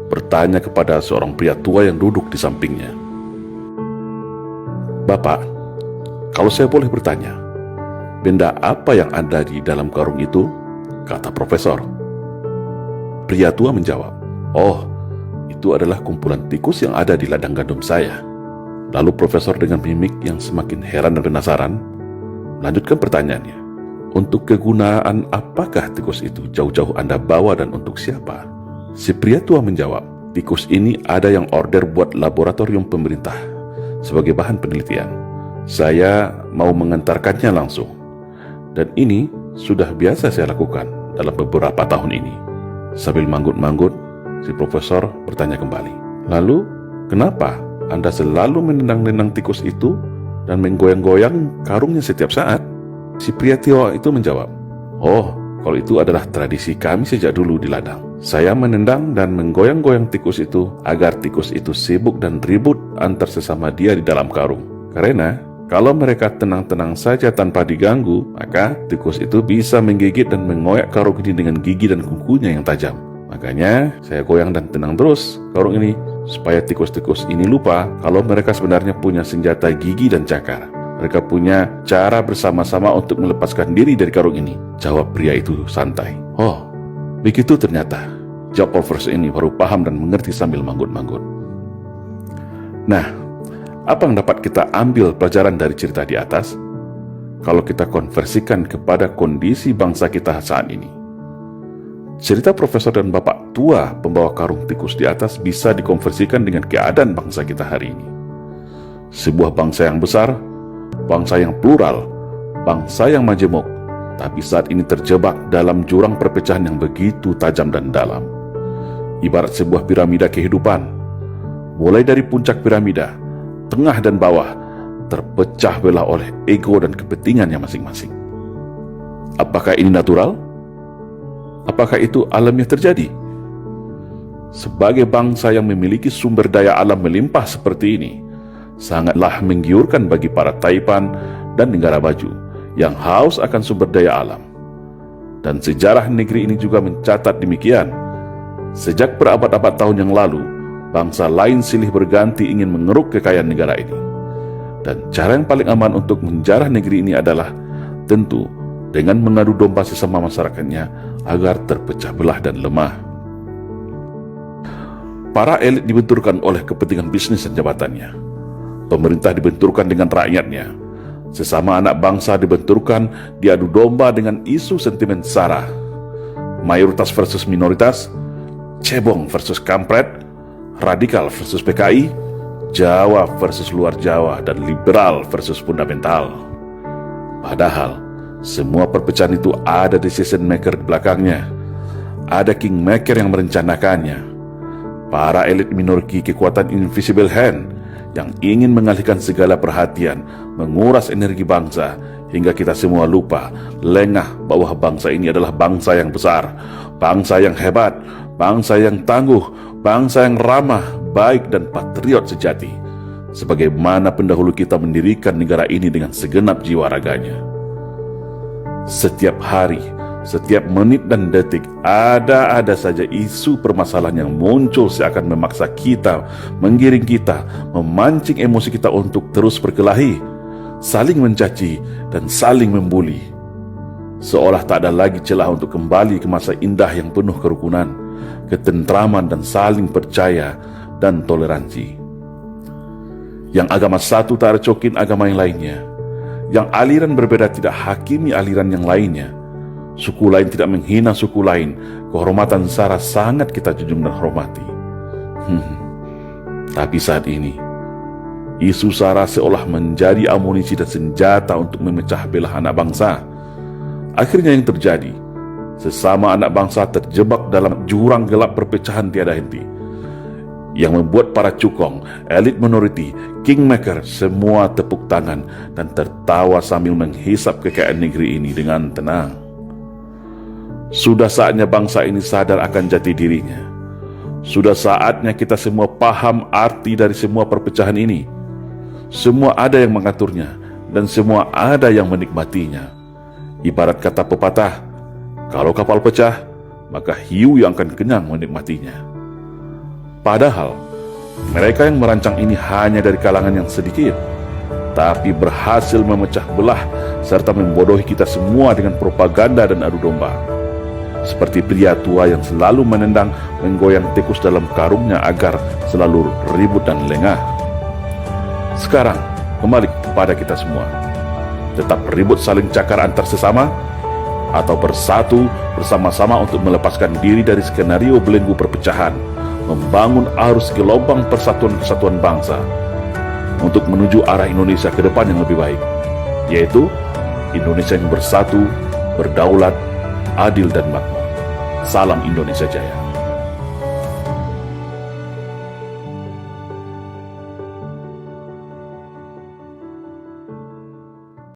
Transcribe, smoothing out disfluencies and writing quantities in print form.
bertanya kepada seorang pria tua yang duduk di sampingnya. "Bapak, kalau saya boleh bertanya, benda apa yang ada di dalam karung itu?" kata profesor. Pria tua menjawab, "Oh, itu adalah kumpulan tikus yang ada di ladang gandum saya." Lalu profesor dengan mimik yang semakin heran dan penasaran melanjutkan pertanyaannya. "Untuk kegunaan apakah tikus itu jauh-jauh Anda bawa dan untuk siapa?" Si pria tua menjawab, "Tikus ini ada yang order buat laboratorium pemerintah sebagai bahan penelitian. Saya mau mengantarkannya langsung. Dan ini sudah biasa saya lakukan dalam beberapa tahun ini." Sambil manggut-manggut, si profesor bertanya kembali, "Lalu, kenapa Anda selalu menendang-nendang tikus itu dan menggoyang-goyang karungnya setiap saat?" Si pria tua itu menjawab, "Oh, kalau itu adalah tradisi kami sejak dulu di ladang. Saya menendang dan menggoyang-goyang tikus itu agar tikus itu sibuk dan ribut antar sesama dia di dalam karung. Karena kalau mereka tenang-tenang saja tanpa diganggu, maka tikus itu bisa menggigit dan mengoyak karung ini dengan gigi dan kukunya yang tajam. Makanya saya goyang dan tenang terus karung ini supaya tikus-tikus ini lupa kalau mereka sebenarnya punya senjata gigi dan cakar. Mereka punya cara bersama-sama untuk melepaskan diri dari karung ini," jawab pria itu santai. "Oh, begitu ternyata," jawab profesor ini baru paham dan mengerti sambil manggut-manggut. Nah, apa yang dapat kita ambil pelajaran dari cerita di atas kalau kita konversikan kepada kondisi bangsa kita saat ini? Cerita profesor dan bapak tua pembawa karung tikus di atas bisa dikonversikan dengan keadaan bangsa kita hari ini. Sebuah bangsa yang besar, bangsa yang plural, bangsa yang majemuk, tapi saat ini terjebak dalam jurang perpecahan yang begitu tajam dan dalam. Ibarat sebuah piramida kehidupan, mulai dari puncak piramida, tengah dan bawah, terpecah belah oleh ego dan kepentingannya masing-masing. Apakah ini natural? Apakah itu alamiah terjadi? Sebagai bangsa yang memiliki sumber daya alam melimpah seperti ini, sangatlah menggiurkan bagi para taipan dan negara maju yang haus akan sumber daya alam. Dan sejarah negeri ini juga mencatat demikian. Sejak berabad-abad tahun yang lalu, bangsa lain silih berganti ingin mengeruk kekayaan negara ini. Dan cara yang paling aman untuk menjarah negeri ini adalah tentu dengan mengadu domba sesama masyarakatnya agar terpecah belah dan lemah. Para elit dibenturkan oleh kepentingan bisnis dan jabatannya. Pemerintah dibenturkan dengan rakyatnya. Sesama anak bangsa dibenturkan diadu domba dengan isu sentimen sara. Mayoritas versus minoritas, cebong versus kampret, radikal versus PKI, Jawa versus luar Jawa, dan liberal versus fundamental. Padahal semua perpecahan itu ada decision maker di belakangnya. Ada kingmaker yang merencanakannya. Para elit memiliki kekuatan invisible hand yang ingin mengalihkan segala perhatian, menguras energi bangsa, hingga kita semua lupa, lengah bahwa bangsa ini adalah bangsa yang besar, bangsa yang hebat, bangsa yang tangguh, bangsa yang ramah, baik dan patriot sejati, sebagaimana pendahulu kita mendirikan negara ini dengan segenap jiwa raganya. Setiap hari, setiap menit dan detik, ada saja isu permasalahan yang muncul seakan memaksa kita, menggiring kita, memancing emosi kita untuk terus berkelahi, saling mencaci, dan saling membuli. Seolah tak ada lagi celah untuk kembali ke masa indah yang penuh kerukunan, ketentraman, dan saling percaya dan toleransi. Yang agama satu tak recokin agama yang lainnya. Yang aliran berbeda tidak hakimi aliran yang lainnya. Suku lain tidak menghina suku lain. Kehormatan sara sangat kita junjung dan hormati. Tapi saat ini, isu sara seolah menjadi amunisi dan senjata untuk memecah belah anak bangsa. Akhirnya yang terjadi, sesama anak bangsa terjebak dalam jurang gelap perpecahan tiada henti, yang membuat para cukong, elit minoriti, kingmaker semua tepuk tangan dan tertawa sambil menghisap kekayaan negeri ini dengan tenang. Sudah saatnya bangsa ini sadar akan jati dirinya. Sudah saatnya kita semua paham arti dari semua perpecahan ini. Semua ada yang mengaturnya dan semua ada yang menikmatinya. Ibarat kata pepatah, kalau kapal pecah, maka hiu yang akan kenyang menikmatinya. Padahal, mereka yang merancang ini hanya dari kalangan yang sedikit, tapi berhasil memecah belah serta membodohi kita semua dengan propaganda dan adu domba. Seperti pria tua yang selalu menendang menggoyang tikus dalam karungnya agar selalu ribut dan lengah. Sekarang, kembali kepada kita semua. Tetap ribut saling cakar antar sesama, atau bersatu bersama-sama untuk melepaskan diri dari skenario belenggu perpecahan, membangun arus gelombang persatuan kesatuan bangsa untuk menuju arah Indonesia ke depan yang lebih baik, yaitu Indonesia yang bersatu, berdaulat, adil dan makmur. Salam Indonesia Jaya.